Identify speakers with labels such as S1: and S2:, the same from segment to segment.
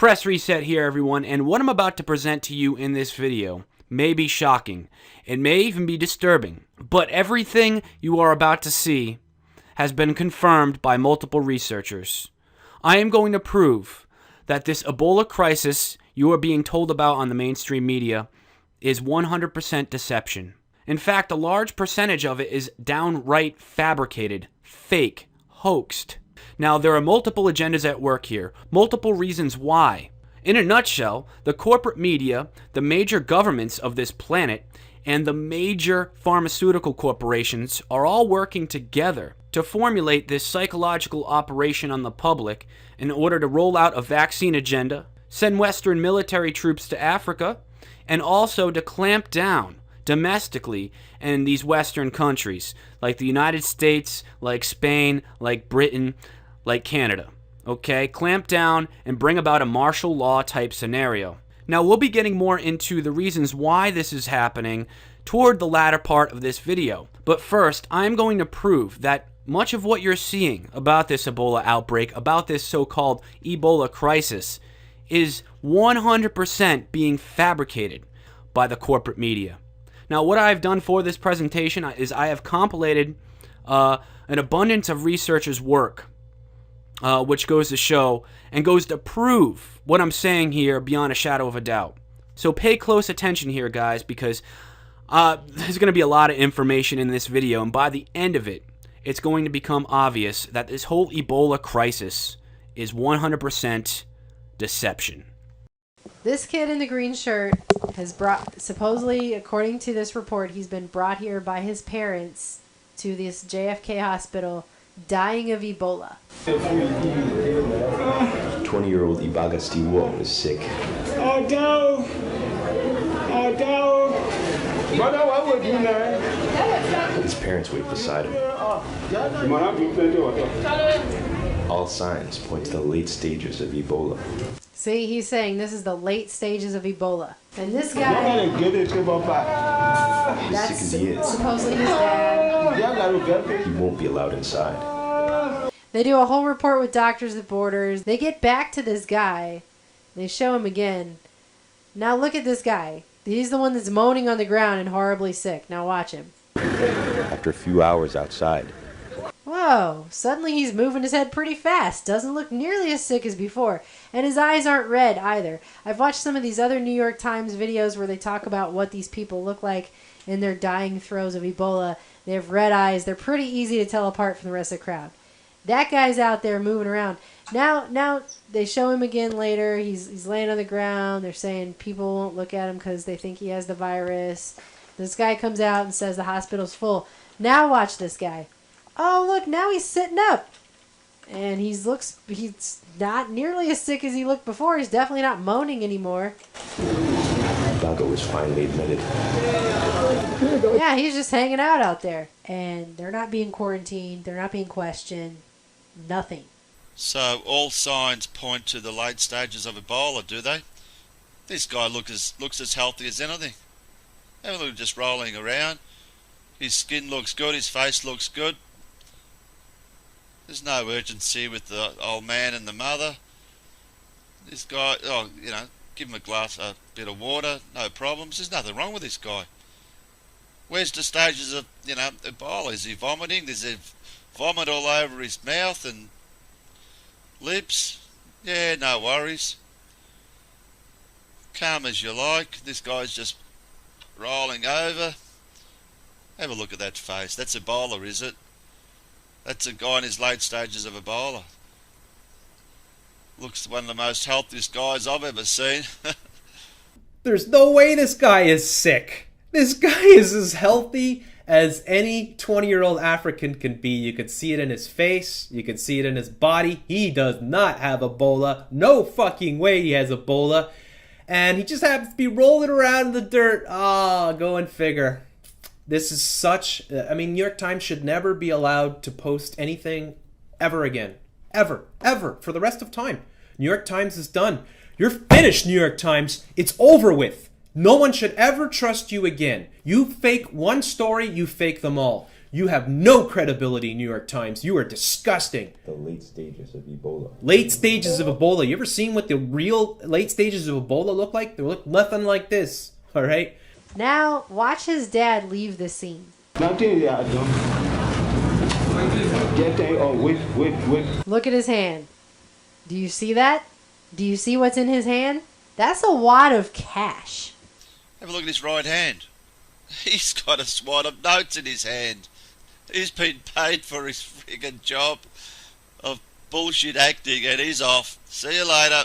S1: Press reset here, everyone, and what I'm about to present to you in this video may be shocking. It may even be disturbing, but everything you are about to see has been confirmed by multiple researchers. I am going to prove that this Ebola crisis you are being told about on the mainstream media is 100% deception. In fact, a large percentage of it is downright fabricated, fake, hoaxed. Now, there are multiple agendas at work here, multiple reasons why. In a nutshell, the corporate media, the major governments of this planet, and the major pharmaceutical corporations are all working together to formulate this psychological operation on the public in order to roll out a vaccine agenda, send Western military troops to Africa, and also to clamp down domestically in these Western countries, like the United States, like Spain, like Britain, like Canada. Okay? Clamp down and bring about a martial law type scenario. Now, we'll be getting more into the reasons why this is happening toward the latter part of this video. But first, I'm going to prove that much of what you're seeing about this Ebola outbreak, about this so-called Ebola crisis, is 100% being fabricated by the corporate media. Now, what I've done for this presentation is I have compilated an abundance of researchers' work, which goes to show and goes to prove what I'm saying here beyond a shadow of a doubt. So pay close attention here, guys, because there's going to be a lot of information in this video, and by the end of it, it's going to become obvious that this whole Ebola crisis is 100% deception.
S2: This kid in the green shirt has brought, supposedly, according to this report, he's been brought here by his parents to this JFK hospital dying of Ebola.
S3: 20-year-old Ibaga Stewart was sick.
S4: Oh no! Oh no! Brother, what would you know?
S3: His parents wait beside him. All signs point to the late stages of Ebola.
S2: See, he's saying this is the late stages of Ebola. And this guy,
S3: As sick as he is,
S2: supposedly his dad.
S3: he won't be allowed inside.
S2: They do a whole report with Doctors Without Borders. They get back to this guy. They show him again. Now look at this guy. He's the one that's moaning on the ground and horribly sick. Now watch him.
S3: After a few hours outside,
S2: Whoa, suddenly he's moving his head pretty fast. Doesn't look nearly as sick as before. And his eyes aren't red either. I've watched some of these other New York Times videos where they talk about what these people look like in their dying throes of Ebola. They have red eyes. They're pretty easy to tell apart from the rest of the crowd. That guy's out there moving around. Now they show him again later. He's laying on the ground. They're saying people won't look at him because they think he has the virus. This guy comes out and says the hospital's full. Now watch this guy. Oh, look, now he's sitting up. And he's not nearly as sick as he looked before. He's definitely not moaning anymore.
S3: Ibaga was finally admitted.
S2: Yeah, he's just hanging out there. And they're not being quarantined. They're not being questioned. Nothing.
S5: So all signs point to the late stages of Ebola, do they? This guy looks as healthy as anything. Have a look, just rolling around. His skin looks good, his face looks good. There's no urgency with the old man and the mother. This guy, give him a bit of water, no problems. There's nothing wrong with this guy. Where's the stages of, Ebola? Is he vomiting? Is there vomit all over his mouth and lips? Yeah, no worries. Calm as you like. This guy's just rolling over. Have a look at that face. That's Ebola, is it? That's a guy in his late stages of Ebola. Looks one of the most healthiest guys I've ever seen.
S6: There's no way this guy is sick. This guy is as healthy as any 20-year-old African can be. You can see it in his face. You can see it in his body. He does not have Ebola. No fucking way he has Ebola. And he just happens to be rolling around in the dirt. Go and figure. This is such... New York Times should never be allowed to post anything ever again. Ever. Ever. For the rest of time. New York Times is done. You're finished, New York Times. It's over with. No one should ever trust you again. You fake one story, you fake them all. You have no credibility, New York Times. You are disgusting.
S3: The late stages of Ebola.
S6: Late stages of Ebola. You ever seen what the real late stages of Ebola look like? They look nothing like this. All right?
S2: Now, watch his dad leave the scene.
S4: Nothing they are done. Wait.
S2: Look at his hand. Do you see that? Do you see what's in his hand? That's a wad of cash.
S5: Have a look at his right hand. He's got a swat of notes in his hand. He's been paid for his friggin' job of bullshit acting and he's off. See you later.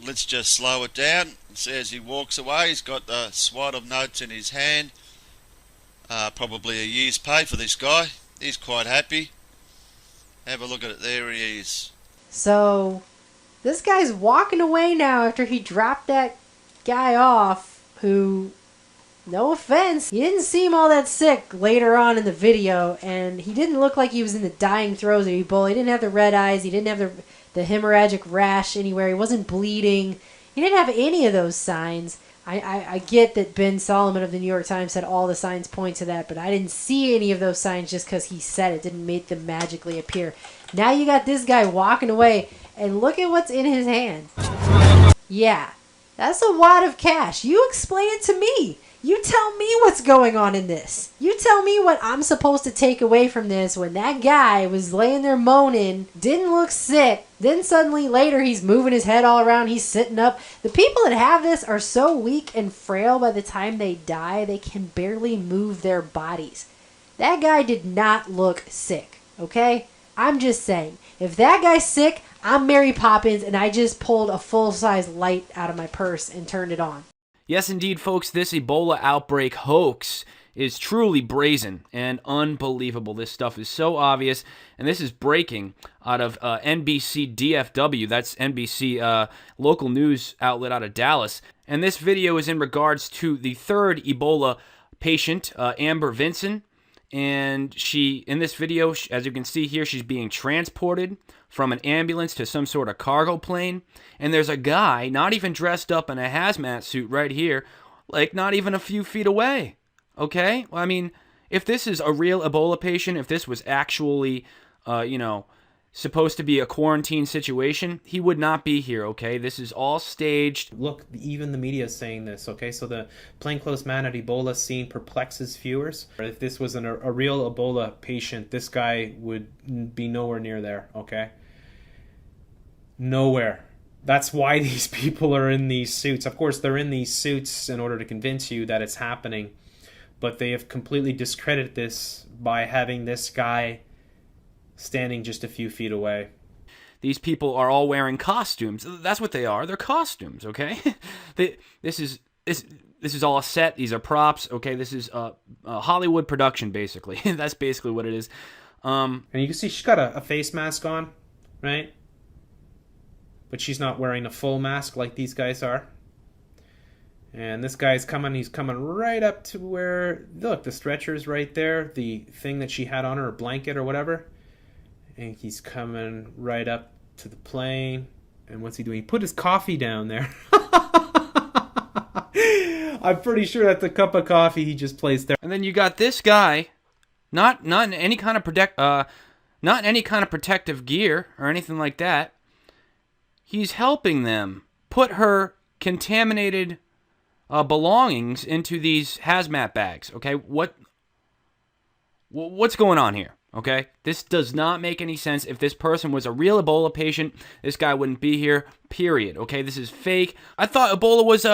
S5: Let's just slow it down and see as he walks away. He's got the swat of notes in his hand. Probably a year's pay for this guy. He's quite happy. Have a look at it. There he is.
S2: So, this guy's walking away now after he dropped that guy off who, no offense, he didn't seem all that sick later on in the video, and he didn't look like he was in the dying throes of Ebola. He didn't have the red eyes. He didn't have the hemorrhagic rash anywhere. He wasn't bleeding. He didn't have any of those signs. I get that Ben Solomon of the New York Times said all the signs point to that, but I didn't see any of those signs just because he said it. Didn't make them magically appear. Now you got this guy walking away, and look at what's in his hand. Yeah, that's a wad of cash. You explain it to me. You tell me what's going on in this. You tell me what I'm supposed to take away from this when that guy was laying there moaning, didn't look sick, then suddenly later he's moving his head all around, he's sitting up. The people that have this are so weak and frail by the time they die, they can barely move their bodies. That guy did not look sick, okay? I'm just saying, if that guy's sick, I'm Mary Poppins and I just pulled a full-size light out of my purse and turned it on.
S1: Yes, indeed, folks, this Ebola outbreak hoax is truly brazen and unbelievable. This stuff is so obvious, and this is breaking out of NBC DFW. That's NBC local news outlet out of Dallas. And this video is in regards to the third Ebola patient, Amber Vinson. And she, in this video, as you can see here, she's being transported from an ambulance to some sort of cargo plane. And there's a guy, not even dressed up in a hazmat suit right here, like not even a few feet away. Okay? Well, I mean, if this is a real Ebola patient, if this was actually, supposed to be a quarantine situation, he would not be here, okay? This is all staged.
S6: Look, even the media is saying this, okay? So the plainclothes man at Ebola scene perplexes viewers. If this was a real Ebola patient, this guy would be nowhere near there, okay? Nowhere. That's why these people are in these suits. Of course, they're in these suits in order to convince you that it's happening, but they have completely discredited this by having this guy standing just a few feet away.
S1: These people are all wearing costumes. That's what they are. They're costumes, okay? This is all a set. These are props, okay? This is a Hollywood production, basically. That's basically what it is.
S6: And you can see she's got a face mask on, right? But she's not wearing a full mask like these guys are. And this guy's coming, he's coming right up to where, look, the stretcher's right there. The thing that she had on her, a blanket or whatever. And he's coming right up to the plane. And what's he doing? He put his coffee down there. I'm pretty sure that's a cup of coffee he just placed there.
S1: And then you got this guy, not in any kind of protective gear or anything like that. He's helping them put her contaminated belongings into these hazmat bags. Okay, what's going on here? Okay, this does not make any sense. If this person was a real Ebola patient, this guy wouldn't be here, period. Okay, this is fake. I thought Ebola was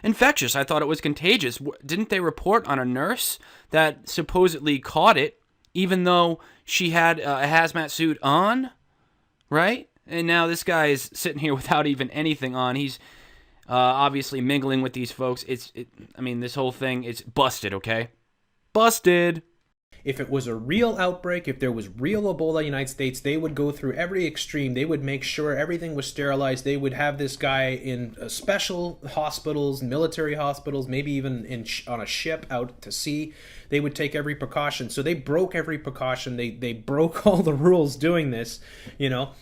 S1: infectious. I thought it was contagious. Didn't they report on a nurse that supposedly caught it, even though she had a hazmat suit on, right? And now this guy is sitting here without even anything on. He's obviously mingling with these folks. I mean, this whole thing, it's busted, okay? Busted.
S6: If it was a real outbreak, if there was real Ebola in the United States, they would go through every extreme. They would make sure everything was sterilized. They would have this guy in special hospitals, military hospitals, maybe even on a ship out to sea. They would take every precaution. So they broke every precaution. They broke all the rules doing this, you know.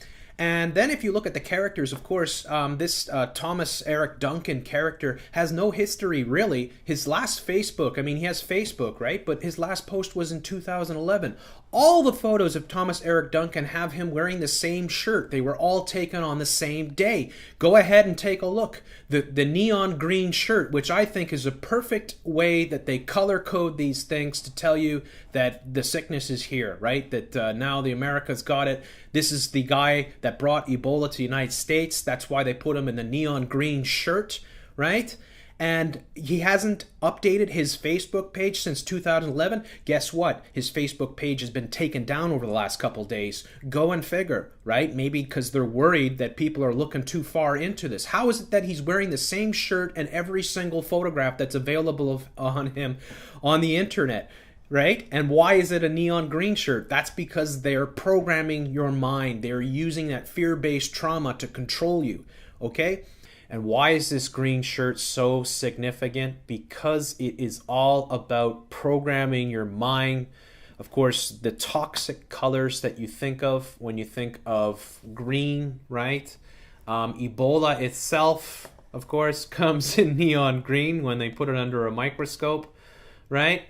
S6: And then if you look at the characters, of course, this Thomas Eric Duncan character has no history, really. His last Facebook, I mean, he has Facebook, right? But his last post was in 2011. All the photos of Thomas Eric Duncan have him wearing the same shirt. They were all taken on the same day. Go ahead and take a look. The neon green shirt, which I think is a perfect way that they color code these things to tell you that the sickness is here, right? That now the America's got it. This is the guy that brought Ebola to the United States. That's why they put him in the neon green shirt, right? And he hasn't updated his Facebook page since 2011. Guess what? His Facebook page has been taken down over the last couple days. Go and figure, right? Maybe because they're worried that people are looking too far into this. How is it that he's wearing the same shirt in every single photograph that's available on him on the internet? Right? And why is it a neon green shirt? That's because they're programming your mind. They're using that fear-based trauma to control you. Okay? And why is this green shirt so significant? Because it is all about programming your mind. Of course, the toxic colors that you think of when you think of green, right? Ebola itself, of course, comes in neon green when they put it under a microscope, right?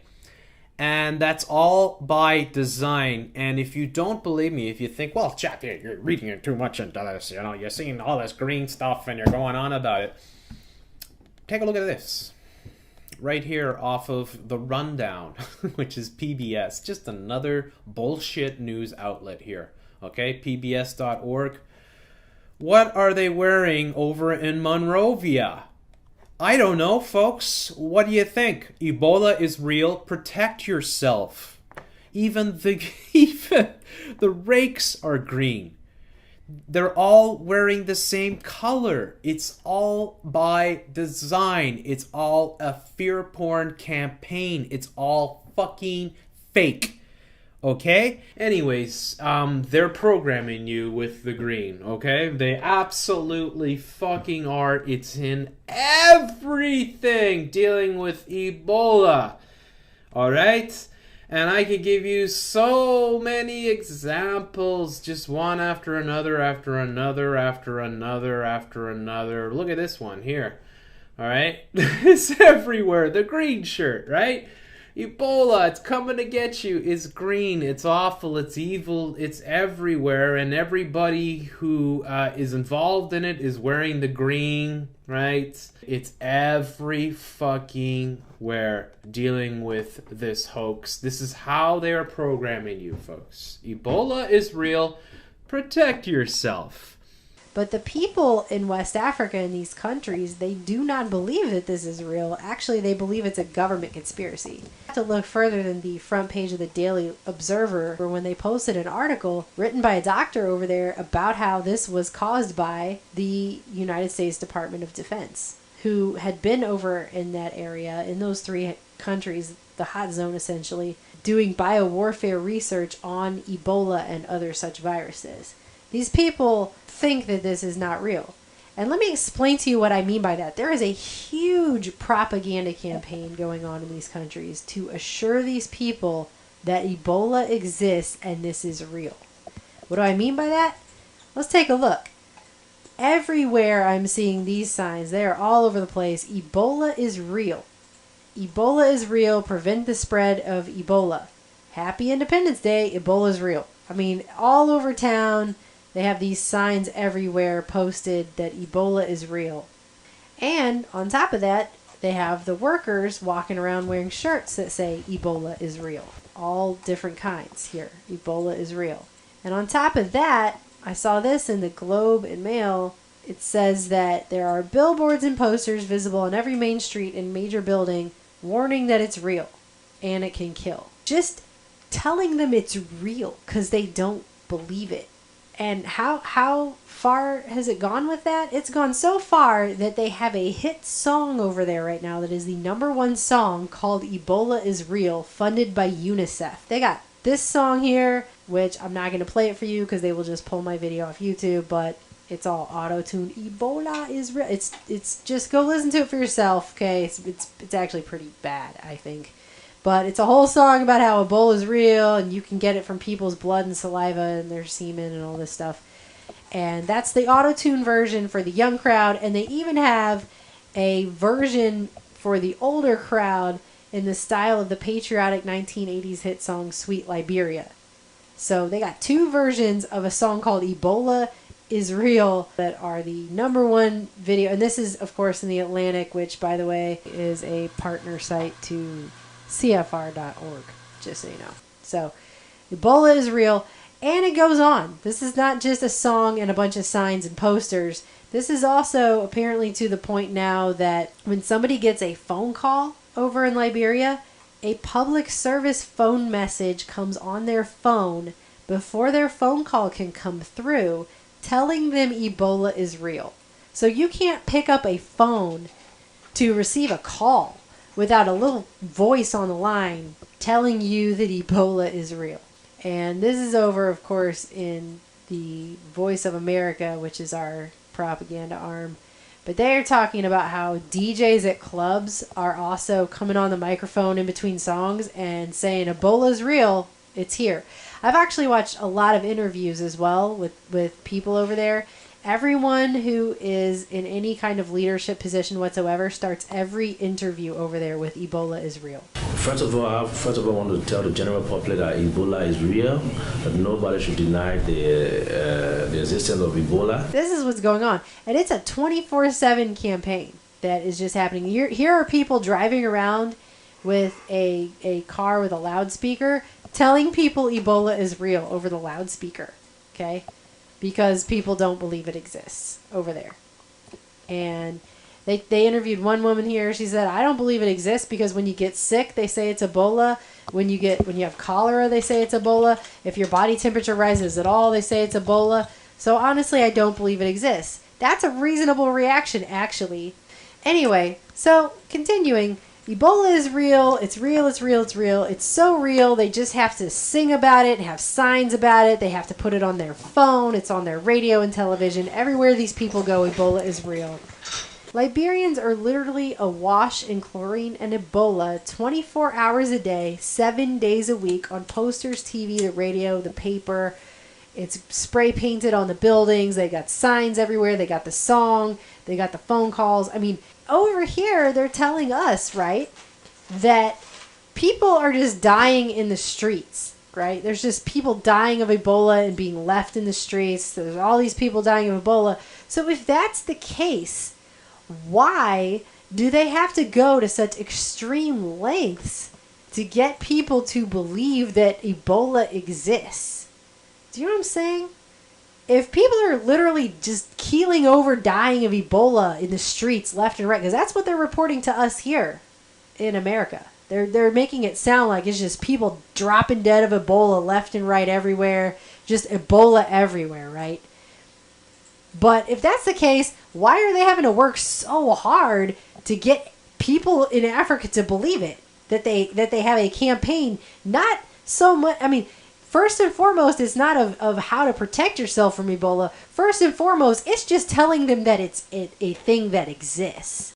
S6: And that's all by design. And if you don't believe me, if you think, well, chap, you're reading too much into this, you know, you're seeing all this green stuff and you're going on about it. Take a look at this. Right here off of The Rundown, which is PBS. Just another bullshit news outlet here. Okay, pbs.org. What are they wearing over in Monrovia? I don't know, folks. What do you think? Ebola is real. Protect yourself. Even the rakes are green. They're all wearing the same color. It's all by design. It's all a fear porn campaign. It's all fucking fake. Okay? Anyways, they're programming you with the green, okay? They absolutely fucking are. It's in everything dealing with Ebola. Alright? And I could give you so many examples, just one after another, after another, after another, after another. Look at this one here. Alright? It's everywhere. The green shirt, right? Ebola, it's coming to get you. It's green. It's awful. It's evil. It's everywhere. And everybody who is involved in it is wearing the green, right? It's every fucking where dealing with this hoax. This is how they are programming you, folks. Ebola is real. Protect yourself.
S2: But the people in West Africa in these countries, they do not believe that this is real. Actually, they believe it's a government conspiracy. You have to look further than the front page of the Daily Observer, where when they posted an article written by a doctor over there about how this was caused by the United States Department of Defense, who had been over in that area, in those three countries, the hot zone essentially, doing biowarfare research on Ebola and other such viruses. These people think that this is not real. And let me explain to you what I mean by that. There is a huge propaganda campaign going on in these countries to assure these people that Ebola exists and this is real. What do I mean by that? Let's take a look. Everywhere I'm seeing these signs, they are all over the place. Ebola is real. Ebola is real. Prevent the spread of Ebola. Happy Independence Day. Ebola is real. I mean, all over town, they have these signs everywhere posted that Ebola is real. And on top of that, they have the workers walking around wearing shirts that say Ebola is real. All different kinds here. Ebola is real. And on top of that, I saw this in the Globe and Mail. It says that there are billboards and posters visible on every main street and major building warning that it's real and it can kill. Just telling them it's real because they don't believe it. And how far has it gone with that? It's gone so far that they have a hit song over there right now that is the #1 song called Ebola is Real, funded by UNICEF. They got this song here, which I'm not going to play it for you because they will just pull my video off YouTube, but it's all auto-tuned. Ebola is real. It's just go listen to it for yourself, okay? It's actually pretty bad, I think. But it's a whole song about how Ebola is real and you can get it from people's blood and saliva and their semen and all this stuff. And that's the auto-tune version for the young crowd. And they even have a version for the older crowd in the style of the patriotic 1980s hit song Sweet Liberia. So they got two versions of a song called Ebola is Real that are the #1 video. And this is, of course, in the Atlantic, which, by the way, is a partner site to CFR.org, just so you know. So Ebola is Real. And it goes on. This is not just a song and a bunch of signs and posters. This is also apparently to the point now that when somebody gets a phone call over in Liberia, a public service phone message comes on their phone before their phone call can come through, telling them Ebola is real. So you can't pick up a phone to receive a call without a little voice on the line telling you that Ebola is real. And this is over, of course, in the Voice of America, which is our propaganda arm. But they are talking about how DJs at clubs are also coming on the microphone in between songs and saying, Ebola's real, it's here. I've actually watched a lot of interviews as well with people over there. Everyone who is in any kind of leadership position whatsoever starts every interview over there with Ebola is real.
S7: First of all, I want to tell the general public that Ebola is real, that nobody should deny the existence of Ebola.
S2: This is what's going on. And it's a 24/7 campaign that is just happening. Here are people driving around with a car with a loudspeaker telling people Ebola is real over the loudspeaker, okay? Because people don't believe it exists over there. And they interviewed one woman here. She said, I don't believe it exists because when you get sick, they say it's Ebola. When you have cholera, they say it's Ebola. If your body temperature rises at all, they say it's Ebola. So honestly, I don't believe it exists. That's a reasonable reaction, actually. Anyway, so continuing. Ebola is real. It's real. It's real. It's real. It's so real. They just have to sing about it and have signs about it. They have to put it on their phone. It's on their radio and television. Everywhere these people go, Ebola is real. Liberians are literally awash in chlorine and Ebola 24 hours a day, 7 days a week on posters, TV, the radio, the paper. It's spray painted on the buildings. They got signs everywhere. They got the song. They got the phone calls. I mean, over here, they're telling us, right, that people are just dying in the streets, right? There's just people dying of Ebola and being left in the streets. There's all these people dying of Ebola. So if that's the case, why do they have to go to such extreme lengths to get people to believe that Ebola exists? Do you know what I'm saying? If people are literally just keeling over dying of Ebola in the streets left and right, because that's what they're reporting to us here in America. They're making it sound like it's just people dropping dead of Ebola left and right everywhere, just Ebola everywhere, right? But if that's the case, why are they having to work so hard to get people in Africa to believe it? That they have a campaign, not so much, I mean, first and foremost, it's not of how to protect yourself from Ebola. First and foremost, it's just telling them that it's a thing that exists.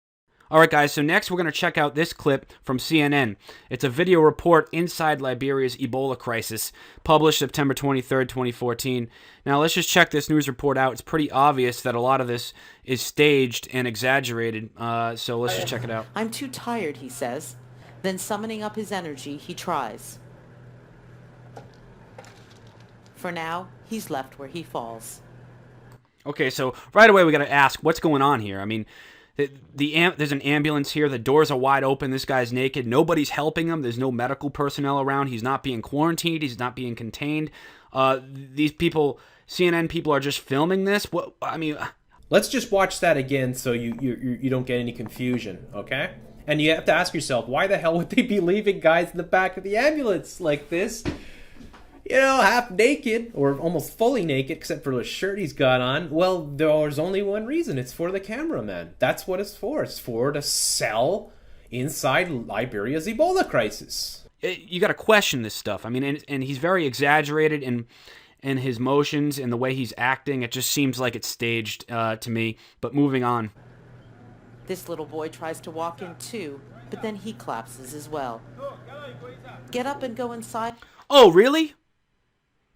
S1: All right, guys, so next we're going to check out this clip from CNN. It's a video report inside Liberia's Ebola crisis, published September 23rd, 2014. Now, let's just check this news report out. It's pretty obvious that a lot of this is staged and exaggerated, so let's just check it out.
S8: I'm too tired, he says. Then summoning up his energy, he tries. For now, he's left where he falls.
S1: Okay, so right away we got to ask, what's going on here? I mean, there's an ambulance here. The doors are wide open. This guy's naked. Nobody's helping him. There's no medical personnel around. He's not being quarantined. He's not being contained. These people, CNN people, are just filming this. What? I mean,
S6: let's just watch that again so you don't get any confusion, okay? And you have to ask yourself, why the hell would they be leaving guys in the back of the ambulance like this? You know, half naked, or almost fully naked, except for the shirt he's got on. Well, there's only one reason. It's for the cameraman. That's what it's for. It's for to sell inside Liberia's Ebola crisis.
S1: You got to question this stuff. I mean, and he's very exaggerated in his motions and the way he's acting. It just seems like it's staged to me. But moving on.
S8: This little boy tries to walk in too, but then he collapses as well. Get up and go inside.
S1: Oh, really?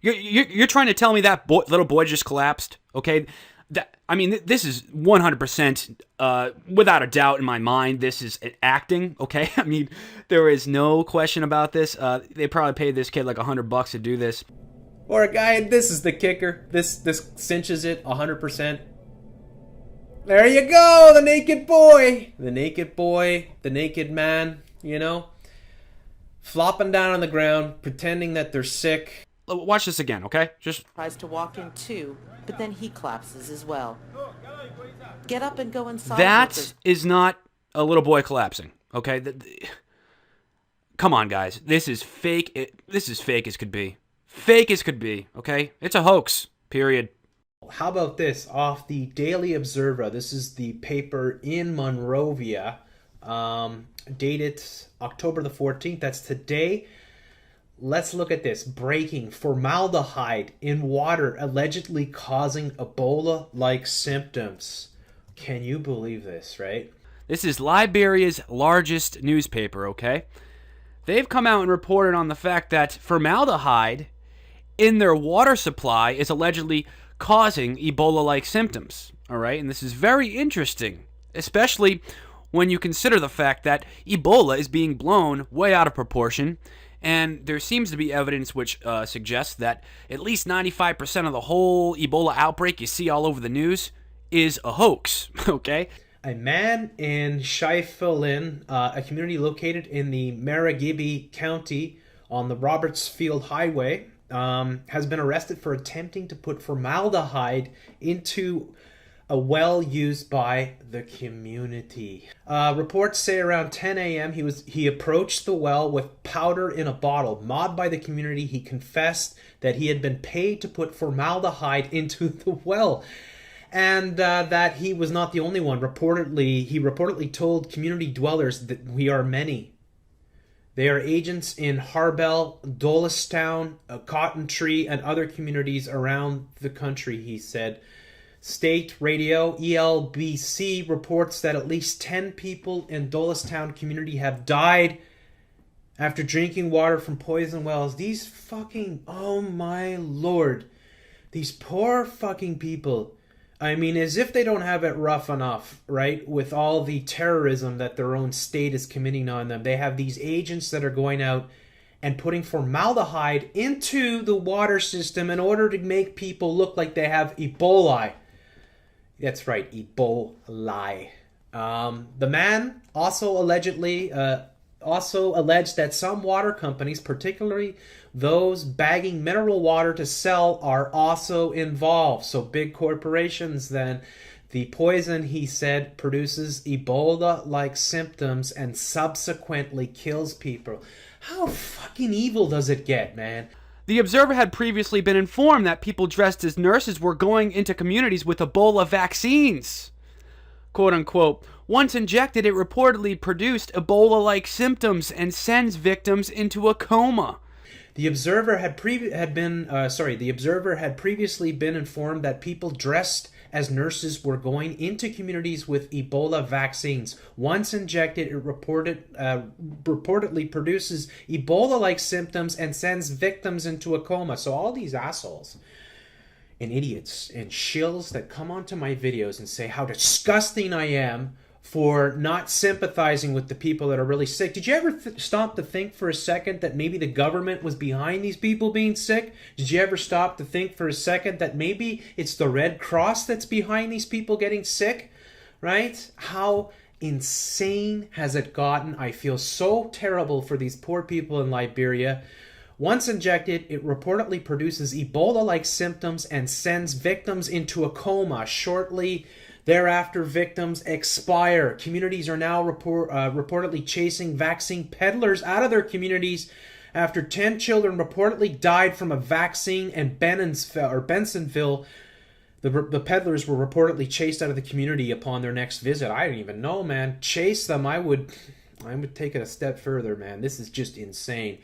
S1: You're trying to tell me that little boy just collapsed, okay? This is 100%, without a doubt in my mind, this is acting, okay? I mean, there is no question about this. They probably paid this kid like $100 to do this.
S6: Or a guy, this is the kicker. This cinches it 100%. There you go, the naked boy. The naked boy, the naked man, you know? Flopping down on the ground, pretending that they're sick.
S1: Watch this again, okay? Just
S8: Tries to walk in too, but then he collapses as well. Get up and go inside.
S1: That is not a little boy collapsing, okay? Come on, guys. This is fake. This is fake as could be. Fake as could be, okay? It's a hoax, period.
S6: How about this? Off the Daily Observer, this is the paper in Monrovia, dated October the 14th. That's today. Let's look at this. Breaking: formaldehyde in water allegedly causing Ebola-like symptoms. Can you believe this, right?
S1: This is Liberia's largest newspaper, okay? They've come out and reported on the fact that formaldehyde in their water supply is allegedly causing Ebola-like symptoms, all right? And this is very interesting, especially when you consider the fact that Ebola is being blown way out of proportion, and there seems to be evidence which suggests that at least 95% of the whole Ebola outbreak you see all over the news is a hoax, okay?
S6: A man in Shiflin, a community located in the Marigibi County on the Robertsfield Highway, has been arrested for attempting to put formaldehyde into a well used by the community. Reports say around 10 a.m. he approached the well with powder in a bottle. Mobbed by the community, he confessed that he had been paid to put formaldehyde into the well, and that he was not the only one. He reportedly told community dwellers that we are many. They are agents in Harbel, Dolestown, Cotton Tree, and other communities around the country, he said. State radio ELBC reports that at least 10 people in Dolestown community have died after drinking water from poison wells. These fucking, oh my lord, these poor fucking people. I mean, as if they don't have it rough enough, right? With all the terrorism that their own state is committing on them. They have these agents that are going out and putting formaldehyde into the water system in order to make people look like they have Ebola. That's right, Ebola. The man also alleged that some water companies, particularly those bagging mineral water to sell, are also involved. So big corporations then. The poison, he said, produces Ebola-like symptoms and subsequently kills people. How fucking evil does it get, man?
S1: The Observer had previously been informed that people dressed as nurses were going into communities with Ebola vaccines. Quote unquote. Once injected, it reportedly produced Ebola-like symptoms and sends victims into a coma.
S6: The Observer had previously been informed that people dressed as nurses were going into communities with Ebola vaccines. Once injected, it reportedly produces Ebola-like symptoms and sends victims into a coma. So all these assholes and idiots and shills that come onto my videos and say how disgusting I am for not sympathizing with the people that are really sick. Did you ever stop to think for a second that maybe the government was behind these people being sick? Did you ever stop to think for a second that maybe it's the Red Cross that's behind these people getting sick? Right? How insane has it gotten? I feel so terrible for these poor people in Liberia. Once injected, it reportedly produces Ebola-like symptoms and sends victims into a coma. Shortly thereafter, victims expire. Communities are now reportedly chasing vaccine peddlers out of their communities after 10 children reportedly died from a vaccine in Bensonville. The peddlers were reportedly chased out of the community upon their next visit. I don't even know, man. Chase them. I would take it a step further, man. This is just insane.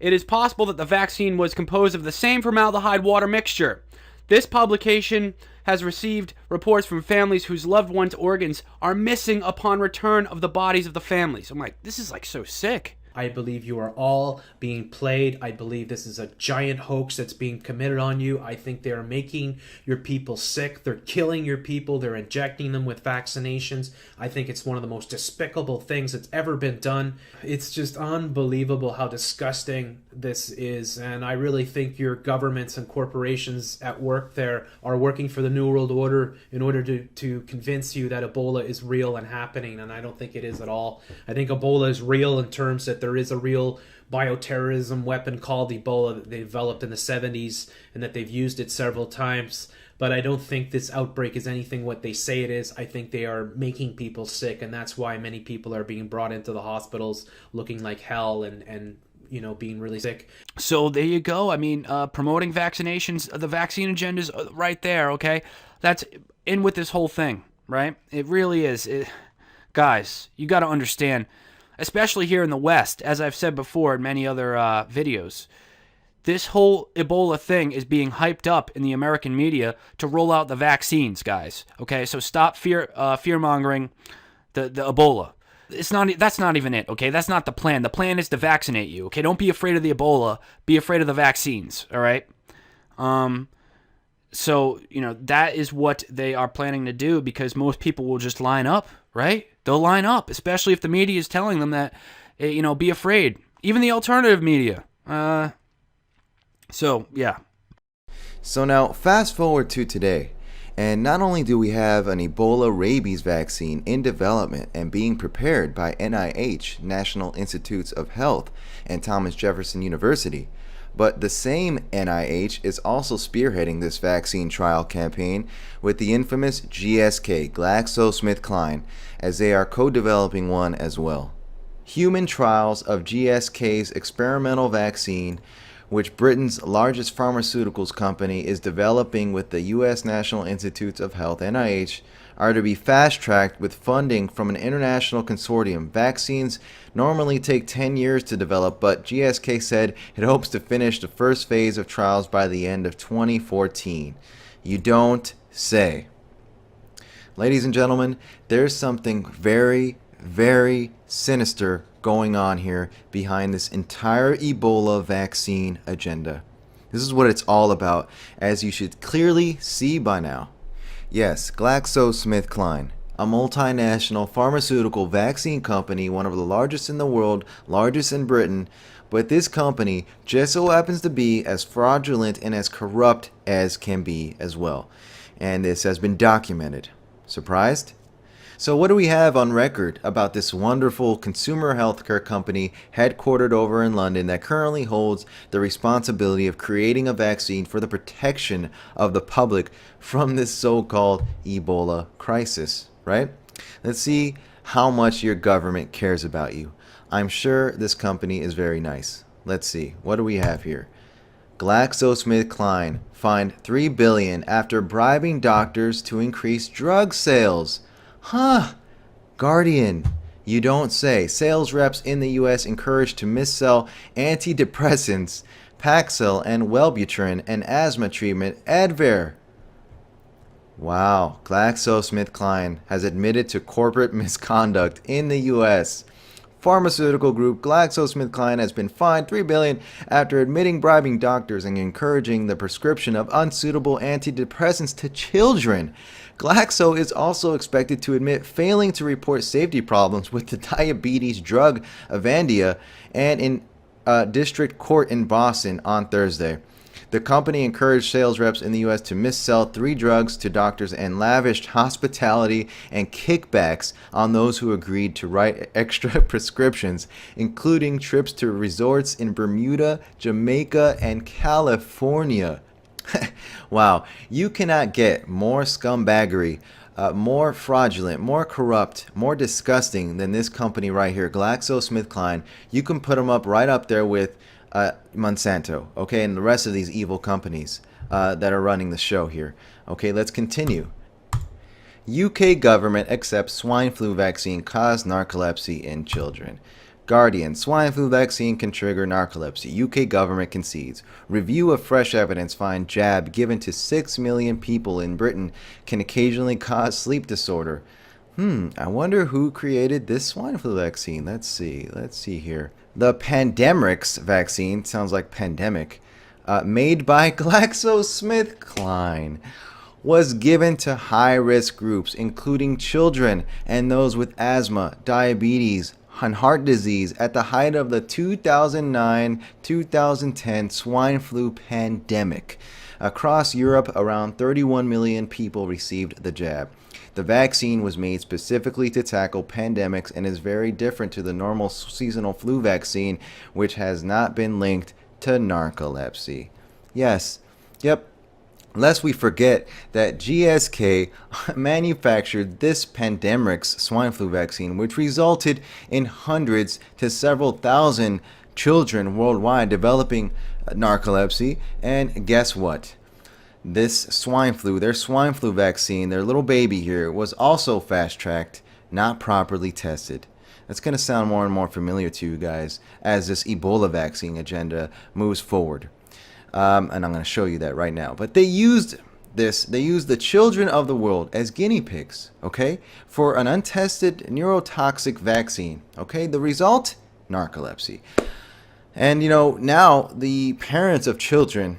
S1: It is possible that the vaccine was composed of the same formaldehyde water mixture. This publication has received reports from families whose loved ones' organs are missing upon return of the bodies of the families. I'm like, this is like so sick.
S6: I believe you are all being played. I believe this is a giant hoax that's being committed on you. I think they are making your people sick. They're killing your people. They're injecting them with vaccinations. I think it's one of the most despicable things that's ever been done. It's just unbelievable how disgusting this is. And I really think your governments and corporations at work there are working for the New World Order in order to convince you that Ebola is real and happening. And I don't think it is at all. I think Ebola is real in terms that there is a real bioterrorism weapon called Ebola that they developed in the 70s and that they've used it several times. But I don't think this outbreak is anything what they say it is. I think they are making people sick, and that's why many people are being brought into the hospitals looking like hell and you know, being really sick.
S1: So there you go. I mean, promoting vaccinations, the vaccine agenda is right there, okay? That's in with this whole thing, right? It really is. Guys, you got to understand, especially here in the West, as I've said before in many other videos, this whole Ebola thing is being hyped up in the American media to roll out the vaccines, guys. Okay, so stop fear-mongering the Ebola. That's not even it, okay? That's not the plan. The plan is to vaccinate you, okay? Don't be afraid of the Ebola. Be afraid of the vaccines, all right? So, you know, that is what they are planning to do because most people will just line up, right? They'll line up, especially if the media is telling them that, you know, be afraid. Even the alternative media. So, yeah.
S9: So now, fast forward to today. And not only do we have an Ebola rabies vaccine in development and being prepared by NIH, National Institutes of Health, and Thomas Jefferson University, but the same NIH is also spearheading this vaccine trial campaign with the infamous GSK, GlaxoSmithKline, as they are co-developing one as well. Human trials of GSK's experimental vaccine, which Britain's largest pharmaceuticals company is developing with the U.S. National Institutes of Health, NIH, are to be fast-tracked with funding from an international consortium. Vaccines normally take 10 years to develop, but GSK said it hopes to finish the first phase of trials by the end of 2014. You don't say. Ladies and gentlemen, there's something very, very sinister going on here behind this entire Ebola vaccine agenda. This is what it's all about, as you should clearly see by now. Yes, GlaxoSmithKline, a multinational pharmaceutical vaccine company, one of the largest in the world, largest in Britain, but this company just so happens to be as fraudulent and as corrupt as can be as well. And this has been documented. Surprised? So what do we have on record about this wonderful consumer healthcare company headquartered over in London that currently holds the responsibility of creating a vaccine for the protection of the public from this so-called Ebola crisis, right? Let's see how much your government cares about you. I'm sure this company is very nice. Let's see. What do we have here? GlaxoSmithKline fined $3 billion after bribing doctors to increase drug sales. Huh. Guardian. You don't say. Sales reps in the U.S. encouraged to missell antidepressants, Paxil and Wellbutrin, and asthma treatment, Advair. Wow. GlaxoSmithKline has admitted to corporate misconduct in the U.S. Pharmaceutical group GlaxoSmithKline has been fined $3 billion after admitting bribing doctors and encouraging the prescription of unsuitable antidepressants to children. Glaxo is also expected to admit failing to report safety problems with the diabetes drug Avandia and in district court in Boston on Thursday. The company encouraged sales reps in the U.S. to missell 3 drugs to doctors and lavished hospitality and kickbacks on those who agreed to write extra prescriptions, including trips to resorts in Bermuda, Jamaica, and California. Wow, you cannot get more scumbaggery, more fraudulent, more corrupt, more disgusting than this company right here, GlaxoSmithKline. You can put them up right up there with Monsanto, okay, and the rest of these evil companies that are running the show here. Okay, let's continue. UK government accepts swine flu vaccine cause narcolepsy in children. Guardian, swine flu vaccine can trigger narcolepsy. UK government concedes. Review of fresh evidence find jab given to 6 million people in Britain can occasionally cause sleep disorder. I wonder who created this swine flu vaccine. Let's see here. The Pandemrix vaccine, sounds like pandemic, made by GlaxoSmithKline, was given to high-risk groups, including children and those with asthma, diabetes, and heart disease at the height of the 2009-2010 swine flu pandemic. Across Europe, around 31 million people received the jab. The vaccine was made specifically to tackle pandemics and is very different to the normal seasonal flu vaccine, which has not been linked to narcolepsy. Yes, yep. Lest we forget that GSK manufactured this Pandemrix swine flu vaccine, which resulted in hundreds to several thousand children worldwide developing narcolepsy. And guess what? This swine flu, their swine flu vaccine, their little baby here, was also fast-tracked, not properly tested. That's going to sound more and more familiar to you guys as this Ebola vaccine agenda moves forward. And I'm going to show you that right now. But they used the children of the world as guinea pigs, okay, for an untested neurotoxic vaccine, okay? The result? Narcolepsy. And, you know, now the parents of children,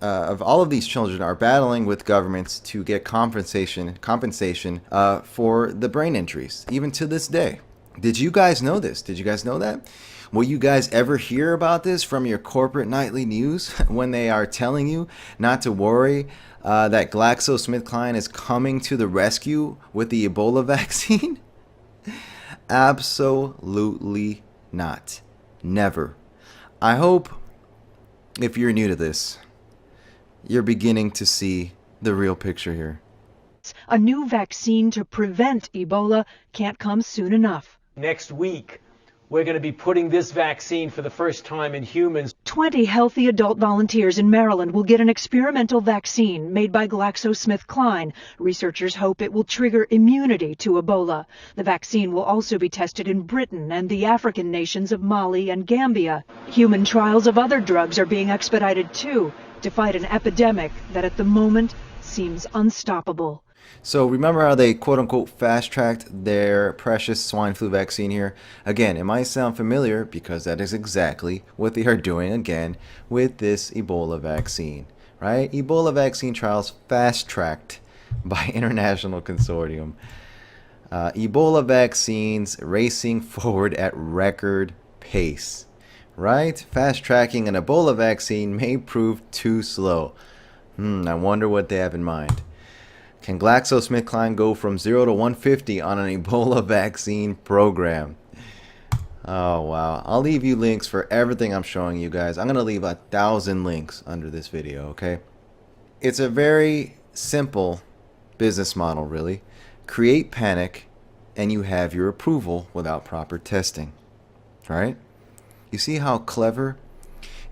S9: of all of these children, are battling with governments to get compensation for the brain injuries, even to this day. Did you guys know this? Did you guys know that? Will you guys ever hear about this from your corporate nightly news when they are telling you not to worry, that GlaxoSmithKline is coming to the rescue with the Ebola vaccine? Absolutely not. Never. I hope, if you're new to this, you're beginning to see the real picture here.
S10: A new vaccine to prevent Ebola can't come soon enough.
S11: Next week, we're going to be putting this vaccine for the first time in humans.
S10: 20 healthy adult volunteers in Maryland will get an experimental vaccine made by GlaxoSmithKline. Researchers hope it will trigger immunity to Ebola. The vaccine will also be tested in Britain and the African nations of Mali and Gambia. Human trials of other drugs are being expedited too, to fight an epidemic that at the moment seems unstoppable.
S9: So remember how they quote-unquote fast-tracked their precious swine flu vaccine here? Again, it might sound familiar because that is exactly what they are doing again with this Ebola vaccine, right? Ebola vaccine trials fast-tracked by international consortium. Ebola vaccines racing forward at record pace, right? Fast-tracking an Ebola vaccine may prove too slow. I wonder what they have in mind. Can GlaxoSmithKline go from 0 to 150 on an Ebola vaccine program? Oh, wow. I'll leave you links for everything I'm showing you guys. I'm going to leave 1,000 links under this video, okay? It's a very simple business model, really. Create panic, and you have your approval without proper testing, right? You see how clever?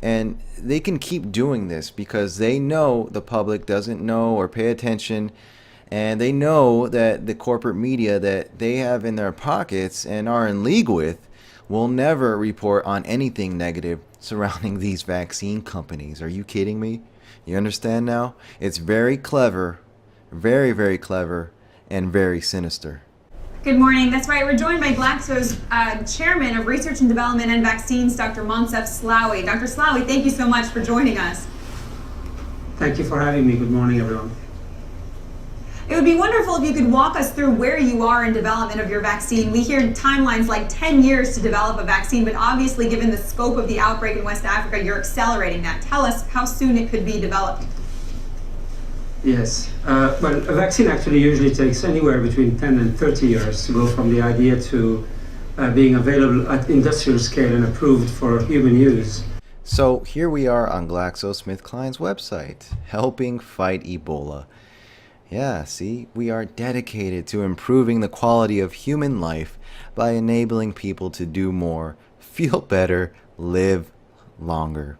S9: And they can keep doing this because they know the public doesn't know or pay attention. And they know that the corporate media that they have in their pockets and are in league with will never report on anything negative surrounding these vaccine companies. Are you kidding me? You understand now? It's very clever, very, very clever, and very sinister.
S12: Good morning. That's right. We're joined by Glaxo's Chairman of Research and Development and Vaccines, Dr. Moncef Slaoui. Dr. Slaoui, thank you so much for joining us.
S13: Thank you for having me. Good morning, everyone.
S12: It would be wonderful if you could walk us through where you are in development of your vaccine. We hear timelines like 10 years to develop a vaccine, but obviously given the scope of the outbreak in West Africa, you're accelerating that. Tell us how soon it could be developed.
S13: Yes. Well, a vaccine actually usually takes anywhere between 10 and 30 years to go from the idea to being available at industrial scale and approved for human use.
S9: So here we are on GlaxoSmithKline's website, helping fight Ebola. Yeah, see, we are dedicated to improving the quality of human life by enabling people to do more, feel better, live longer.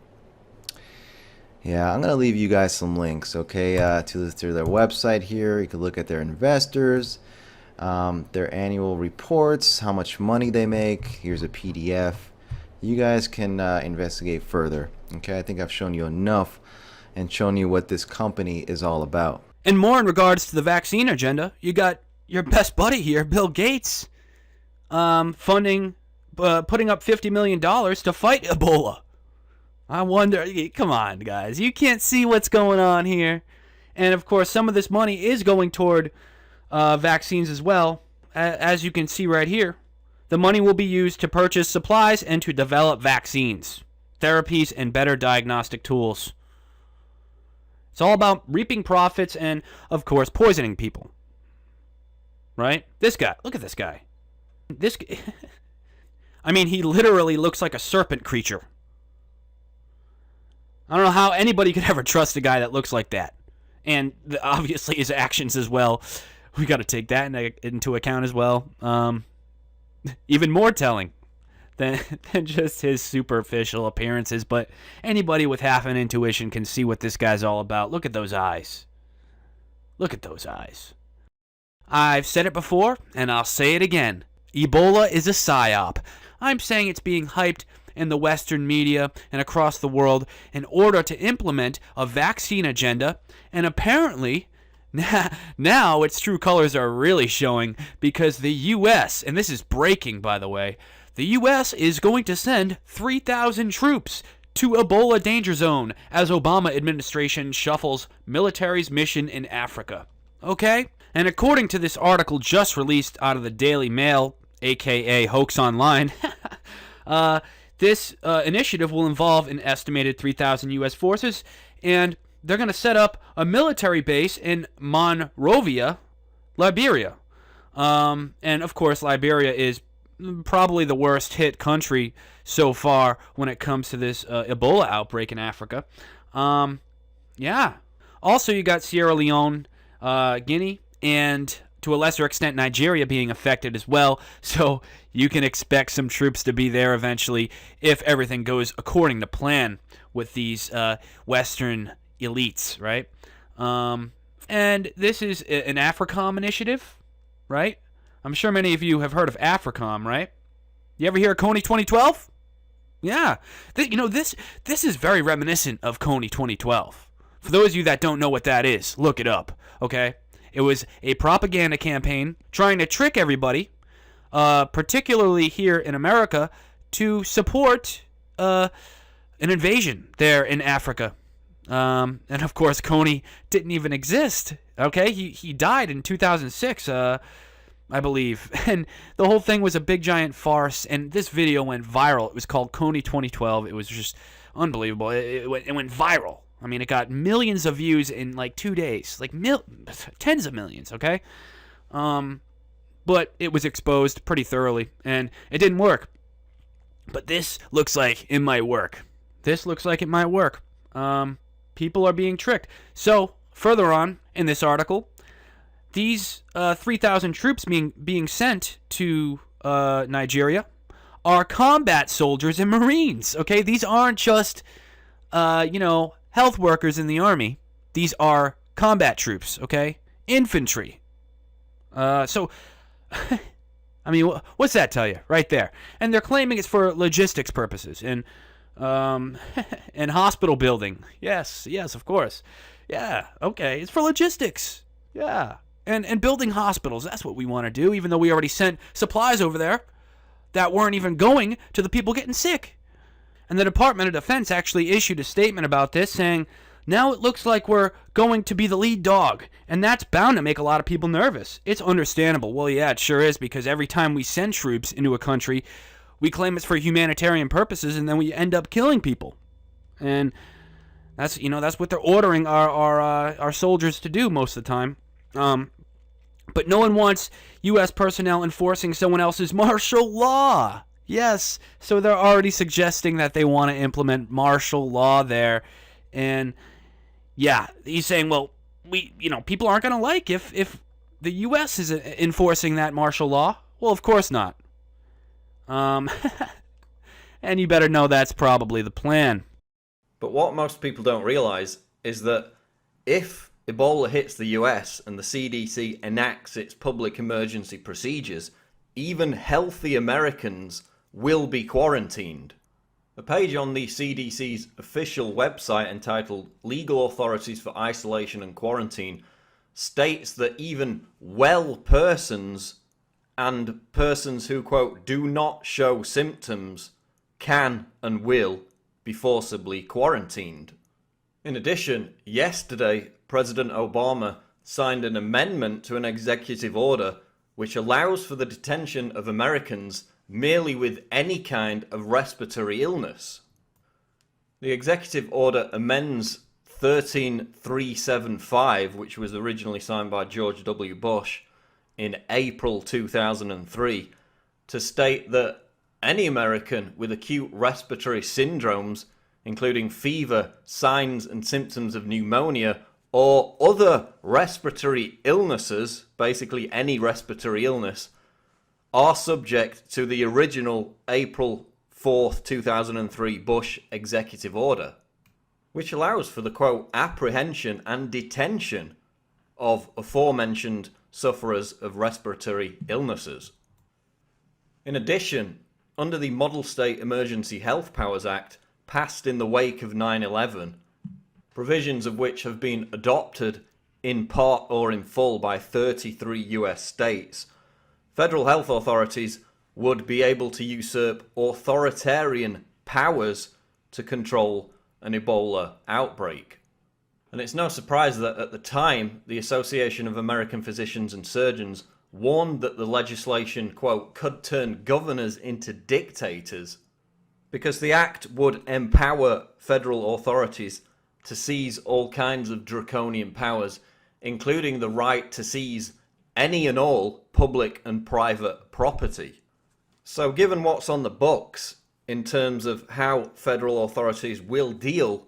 S9: Yeah, I'm going to leave you guys some links, okay, to their website here. You can look at their investors, their annual reports, how much money they make. Here's a PDF. You guys can investigate further, okay? I think I've shown you enough and shown you what this company is all about.
S1: And more in regards to the vaccine agenda, you got your best buddy here, Bill Gates, putting up $50 million to fight Ebola. I wonder, come on, guys. You can't see what's going on here. And, of course, some of this money is going toward vaccines as well. As you can see right here, the money will be used to purchase supplies and to develop vaccines, therapies, and better diagnostic tools. It's all about reaping profits and, of course, poisoning people. Right? This guy. Look at this guy. I mean, he literally looks like a serpent creature. I don't know how anybody could ever trust a guy that looks like that. And obviously his actions as well. We got to take that into account as well. Even more telling than just his superficial appearances. But anybody with half an intuition can see what this guy's all about. Look at those eyes. Look at those eyes. I've said it before, and I'll say it again. Ebola is a psyop. I'm saying it's being hyped in the Western media and across the world in order to implement a vaccine agenda, and apparently now its true colors are really showing because the U.S., and this is breaking by the way, the U.S. is going to send 3,000 troops to Ebola danger zone as Obama administration shuffles military's mission in Africa. Okay? And according to this article just released out of the Daily Mail, aka Hoax Online, this initiative will involve an estimated 3,000 U.S. forces, and they're going to set up a military base in Monrovia, Liberia. And of course, Liberia is probably the worst hit country so far when it comes to this Ebola outbreak in Africa. Yeah. Also, you got Sierra Leone, Guinea, and to a lesser extent Nigeria being affected as well, so you can expect some troops to be there eventually if everything goes according to plan with these Western elites, right? And this is an AFRICOM initiative, right? I'm sure many of you have heard of AFRICOM, right? You ever hear of Coney 2012? Yeah. This is very reminiscent of Coney 2012. For those of you that don't know what that is, look it up, okay? It was a propaganda campaign trying to trick everybody, particularly here in America, to support an invasion there in Africa. And of course, Coney didn't even exist. Okay, he died in 2006, I believe, and the whole thing was a big giant farce. And this video went viral. It was called Coney 2012. It was just unbelievable. It went viral. I mean, it got millions of views in like 2 days, like tens of millions. Okay, but it was exposed pretty thoroughly, and it didn't work. But this looks like it might work. This looks like it might work. People are being tricked. So, further on in this article, these 3,000 troops being sent to Nigeria are combat soldiers and Marines. Okay, these aren't just, health workers in the army. These are combat troops, okay? Infantry. So, I mean, what's that tell you right there? And they're claiming it's for logistics purposes and hospital building. Yes, of course. Yeah, okay. It's for logistics. Yeah. And building hospitals. That's what we want to do, even though we already sent supplies over there that weren't even going to the people getting sick. And the Department of Defense actually issued a statement about this saying, now it looks like we're going to be the lead dog, and that's bound to make a lot of people nervous. It's understandable. Well, yeah, it sure is, because every time we send troops into a country, we claim it's for humanitarian purposes, and then we end up killing people. And that's what they're ordering our soldiers to do most of the time. But no one wants U.S. personnel enforcing someone else's martial law. Yes, so they're already suggesting that they want to implement martial law there. And yeah, he's saying, well, people aren't going to like if the U.S. is enforcing that martial law. Well, of course not. And you better know that's probably the plan.
S14: But what most people don't realize is that if Ebola hits the US and the CDC enacts its public emergency procedures, even healthy Americans will be quarantined. A page on the CDC's official website entitled Legal Authorities for Isolation and Quarantine states that even well persons and persons who, quote, do not show symptoms can and will be forcibly quarantined. In addition, yesterday, President Obama signed an amendment to an executive order which allows for the detention of Americans merely with any kind of respiratory illness. The executive order amends 13375, which was originally signed by George W. Bush in April 2003, to state that any American with acute respiratory syndromes, including fever, signs and symptoms of pneumonia, or other respiratory illnesses, basically any respiratory illness, are subject to the original April 4th, 2003 Bush executive order, which allows for the, quote, apprehension and detention of aforementioned sufferers of respiratory illnesses. In addition, under the Model State Emergency Health Powers Act, passed in the wake of 9/11, provisions of which have been adopted in part or in full by 33 US states, federal health authorities would be able to usurp authoritarian powers to control an Ebola outbreak. And it's no surprise that at the time, the Association of American Physicians and Surgeons warned that the legislation, quote, could turn governors into dictators, because the act would empower federal authorities to seize all kinds of draconian powers, including the right to seize any and all public and private property. So given what's on the books in terms of how federal authorities will deal,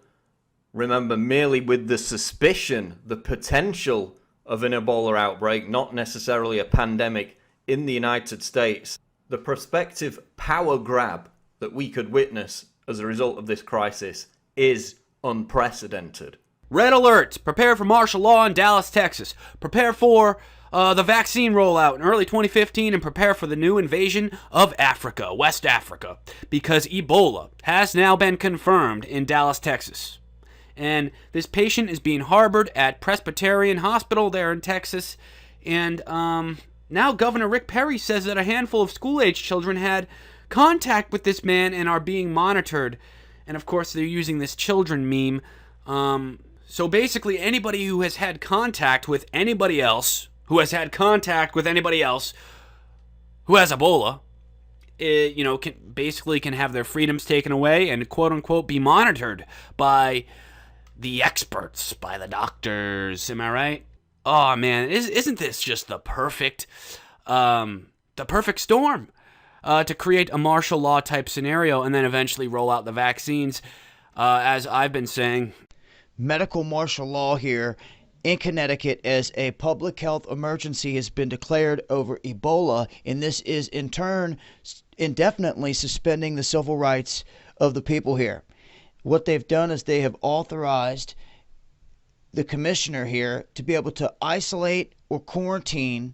S14: remember, merely with the suspicion, the potential of an Ebola outbreak, not necessarily a pandemic in the United States, the prospective power grab that we could witness as a result of this crisis is unprecedented.
S1: Red alert! Prepare for martial law in Dallas, Texas. Prepare for the vaccine rollout in early 2015, and prepare for the new invasion of Africa, West Africa, because Ebola has now been confirmed in Dallas, Texas. And this patient is being harbored at Presbyterian Hospital there in Texas. And now Governor Rick Perry says that a handful of school-age children had contact with this man and are being monitored. And of course, they're using this children meme. So basically, anybody who has had contact with anybody else, who has Ebola, can have their freedoms taken away and quote unquote be monitored by the experts, by the doctors. Am I right? Oh man, isn't this just the perfect storm to create a martial law type scenario and then eventually roll out the vaccines, as I've been saying.
S15: Medical martial law here in Connecticut as a public health emergency has been declared over Ebola, and this is in turn indefinitely suspending the civil rights of the people here. What they've done is they have authorized the commissioner here to be able to isolate or quarantine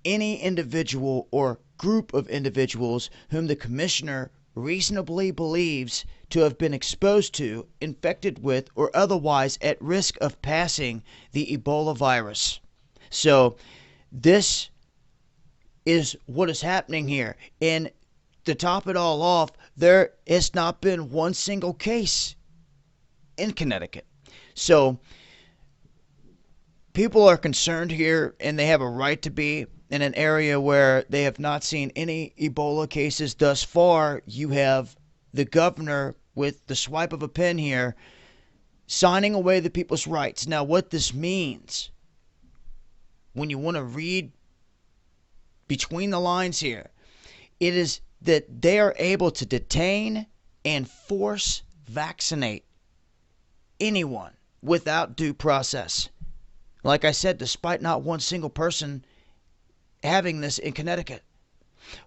S15: any individual or group of individuals whom the commissioner reasonably believes to have been exposed to, infected with, or otherwise at risk of passing the Ebola virus. So this is what is happening here. And to top it all off, there has not been one single case in Connecticut. So people are concerned here, and they have a right to be in an area where they have not seen any Ebola cases thus far. You have the governor with the swipe of a pen here signing away the people's rights. Now, what this means, when you want to read between the lines here, it is that they are able to detain and force vaccinate anyone without due process. Like I said, despite not one single person having this in Connecticut.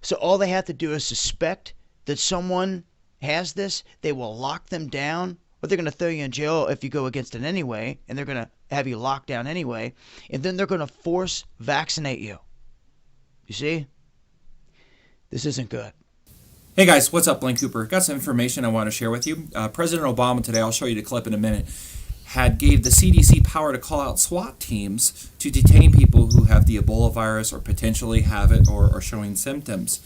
S15: So all they have to do is suspect that someone has this. They will lock them down, or they're going to throw you in jail if you go against it anyway, and they're going to have you locked down anyway, and then they're going to force vaccinate you. You see? This isn't good.
S16: Hey guys, what's up? Blaine Cooper. Got some information I want to share with you. President Obama today, I'll show you the clip in a minute. gave the CDC power to call out SWAT teams to detain people who have the Ebola virus or potentially have it or are showing symptoms.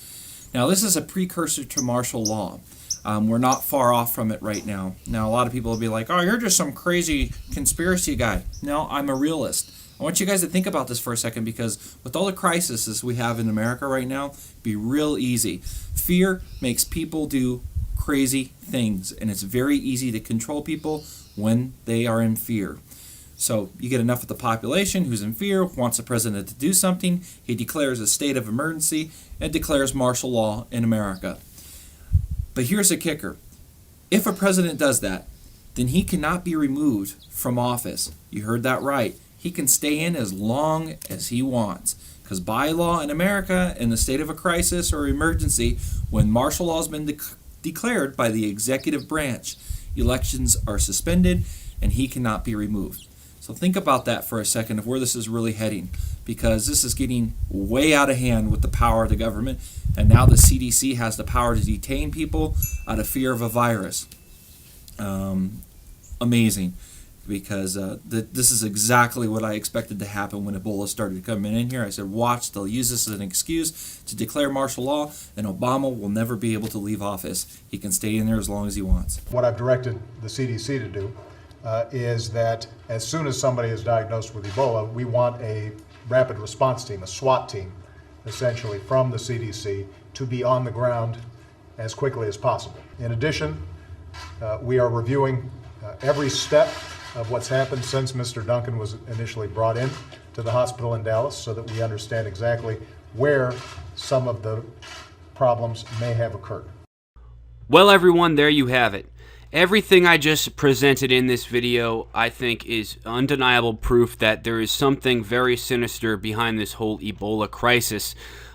S16: Now, this is a precursor to martial law. We're not far off from it right now. Now, a lot of people will be like, oh, you're just some crazy conspiracy guy. No, I'm a realist. I want you guys to think about this for a second, because with all the crises we have in America right now, it'd be real easy. Fear makes people do crazy things, and it's very easy to control people when they are in fear. So you get enough of the population who's in fear, wants the president to do something, he declares a state of emergency and declares martial law in America. But here's the kicker. If a president does that, then he cannot be removed from office. You heard that right. He can stay in as long as he wants. Because by law in America, in the state of a crisis or emergency, when martial law has been declared by the executive branch, elections are suspended and he cannot be removed. So think about that for a second of where this is really heading, because this is getting way out of hand with the power of the government, and now the CDC has the power to detain people out of fear of a virus. Amazing, because this is exactly what I expected to happen when Ebola started coming in here. I said, watch, they'll use this as an excuse to declare martial law, and Obama will never be able to leave office. He can stay in there as long as he wants.
S17: What I've directed the CDC to do is that as soon as somebody is diagnosed with Ebola, we want a rapid response team, a SWAT team, essentially, from the CDC to be on the ground as quickly as possible. In addition, we are reviewing every step of what's happened since Mr. Duncan was initially brought in to the hospital in Dallas, so that we understand exactly where some of the problems may have occurred.
S1: Well, everyone, there you have it. Everything I just presented in this video, I think, is undeniable proof that there is something very sinister behind this whole Ebola crisis.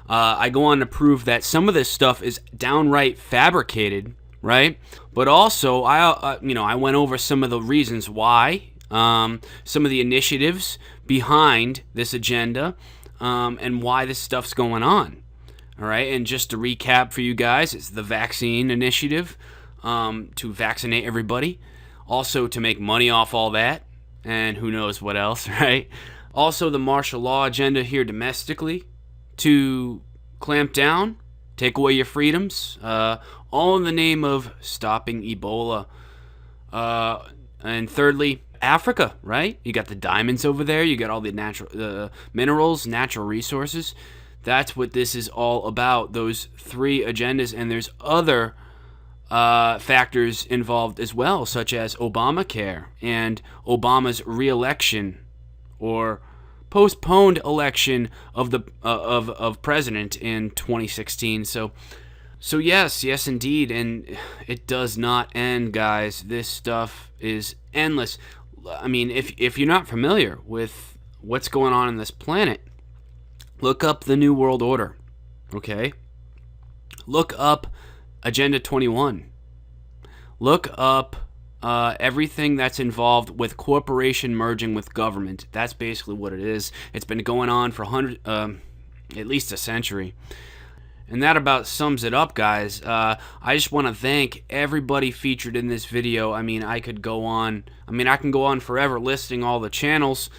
S1: I go on to prove that some of this stuff is downright fabricated, right? But also, I went over some of the reasons why, some of the initiatives behind this agenda, and why this stuff's going on. All right, and just to recap for you guys, it's the vaccine initiative. To vaccinate everybody, also to make money off all that, and who knows what else, right? Also the martial law agenda here domestically to clamp down, take away your freedoms, all in the name of stopping Ebola. And thirdly, Africa, right? You got the diamonds over there, you got all the natural minerals, natural resources. That's what this is all about, those three agendas, and there's other factors involved as well, such as Obamacare and Obama's re-election or postponed election of the of president in 2016. So yes, indeed, and it does not end, guys. This stuff is endless. I mean, if you're not familiar with what's going on this planet, look up the New World Order. Okay, look up Agenda 21. Look up everything that's involved with corporation merging with government. That's basically what it is. It's been going on for at least a century. And that about sums it up, guys. I just want to thank everybody featured in this video. I mean, I can go on forever listing all the channels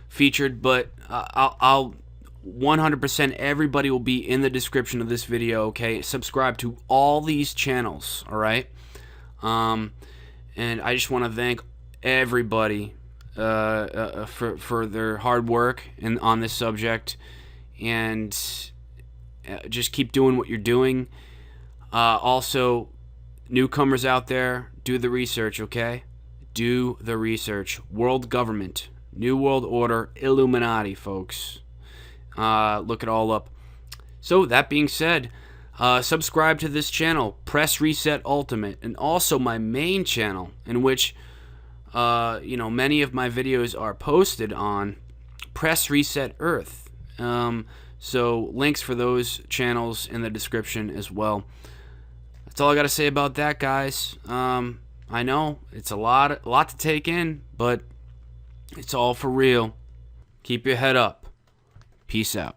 S1: featured, but I'll 100% everybody will be in the description of this video, okay? Subscribe to all these channels, all right? And I just want to thank everybody for their hard work on this subject, and just keep doing what you're doing. Also, newcomers out there, do the research, okay? Do the research. World government, New World Order, Illuminati, folks. Look it all up. So that being said, subscribe to this channel, Press Reset Ultimate, and also my main channel, in which many of my videos are posted on, Press Reset Earth. So links for those channels in the description as well. That's all I got to say about that, guys. I know it's a lot to take in, but it's all for real. Keep your head up. Peace out.